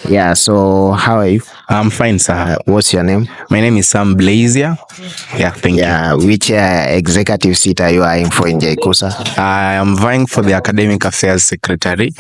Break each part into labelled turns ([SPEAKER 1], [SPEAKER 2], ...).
[SPEAKER 1] Yeah, so how are you?
[SPEAKER 2] I'm fine, sir.
[SPEAKER 1] What's your name?
[SPEAKER 2] My name is Sam Blaizeer. Yeah, thank you.
[SPEAKER 1] Yeah, which executive seat are you eyeing for in JKUSA?
[SPEAKER 2] I am vying for the Academic Affairs Secretary,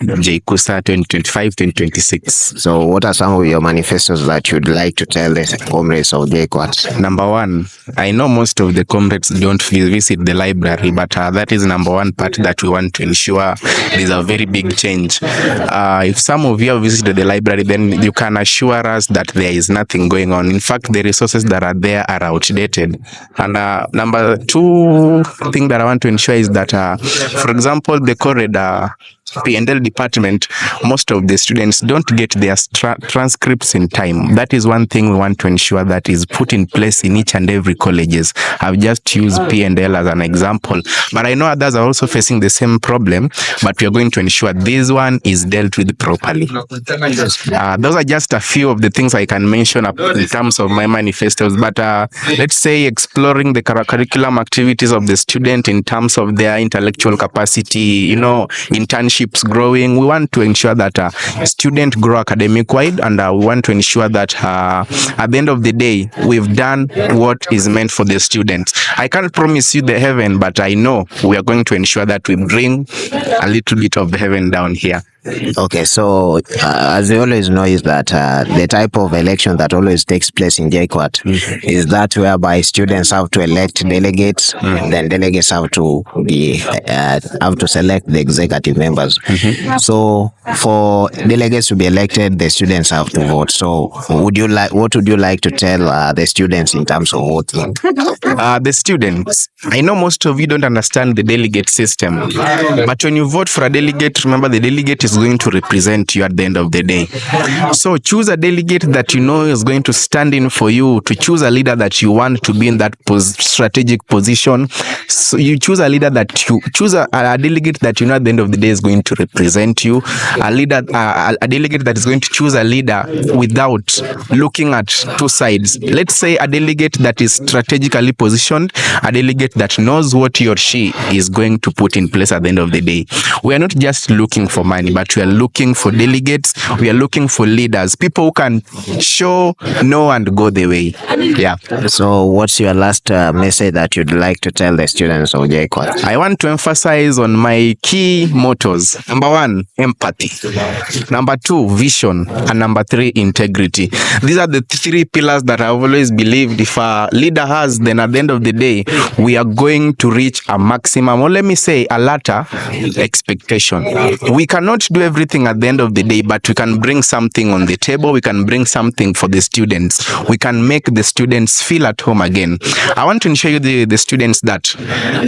[SPEAKER 2] JKUSA 2025-2026.
[SPEAKER 1] So, what are some of your manifestos that you'd like to tell the comrades of JKUSA?
[SPEAKER 2] Number one, I know most of the comrades don't visit the library, but that is number one part that we want to ensure there's a very big change. If some of you have visited the library, then you can assure us that there is nothing going on. In fact, the resources that are there are outdated. And number two thing that I want to ensure is that, for example, the corridor P&L department, most of the students don't get their transcripts in time. That is one thing we want to ensure that is put in place in each and every colleges. I've just used P&L as an example, but I know others are also facing the same problem, but we are going to ensure this one is dealt with properly. Those are just a few of the things I can mention in terms of my manifestos, but let's say exploring the curriculum activities of the student in terms of their intellectual capacity, internships growing. We want to ensure that students grow academic wide, and we want to ensure that at the end of the day, we've done what is meant for the students. I can't promise you the heaven, but I know we are going to ensure that we bring a little bit of heaven down here.
[SPEAKER 1] Okay, so as we always know is that the type of election that always takes place in JKUAT is that whereby students have to elect delegates, and then delegates have to select the executive members. So for delegates to be elected, the students have to vote. So what would you like to tell the students in terms of voting?
[SPEAKER 2] The students, I know most of you don't understand the delegate system, but when you vote for a delegate, remember the delegate is going to represent you at the end of the day. So choose a delegate that you know is going to stand in for you, to choose a leader that you want to be in that strategic position. So you choose a leader that you choose a delegate that you know at the end of the day is going to represent you, a delegate that is going to choose a leader without looking at two sides. Let's say a delegate that is strategically positioned, a delegate that knows what he or she is going to put in place at the end of the day. We are not just looking for money, but we are looking for delegates. We are looking for leaders, people who can show, know, and go the way. Yeah.
[SPEAKER 1] So what's your last message that you'd like to tell the students of JKUAT?
[SPEAKER 2] I want to emphasize on my key mottos. Number one, empathy. Number two, vision. And number three, integrity. These are the three pillars that I've always believed if a leader has, then at the end of the day, we are going to reach a maximum, or let me say a latter expectation. We cannot do everything at the end of the day, but we can bring something on the table. We can bring something for the students. We can make the students feel at home again. I want to ensure you, the students, that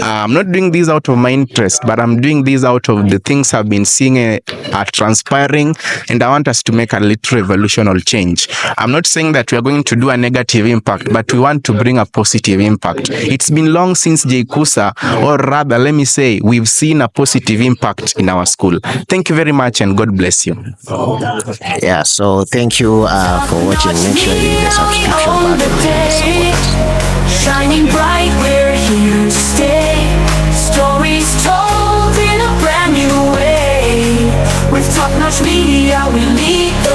[SPEAKER 2] I'm not doing this out of my interest, but I'm doing this out of the things I've been seeing are transpiring, and I want us to make a little revolutionary change. I'm not saying that we are going to do a negative impact, but we want to bring a positive impact. It's been long since JKUSA, or rather, let me say, we've seen a positive impact in our school. Thank you very much, and God bless you.
[SPEAKER 1] Yeah, so thank you for watching. Make sure you hit the subscription button and support us.
[SPEAKER 3] Shining bright, we're here to stay. Stories told in a brand new way. With top-notch media, we lead the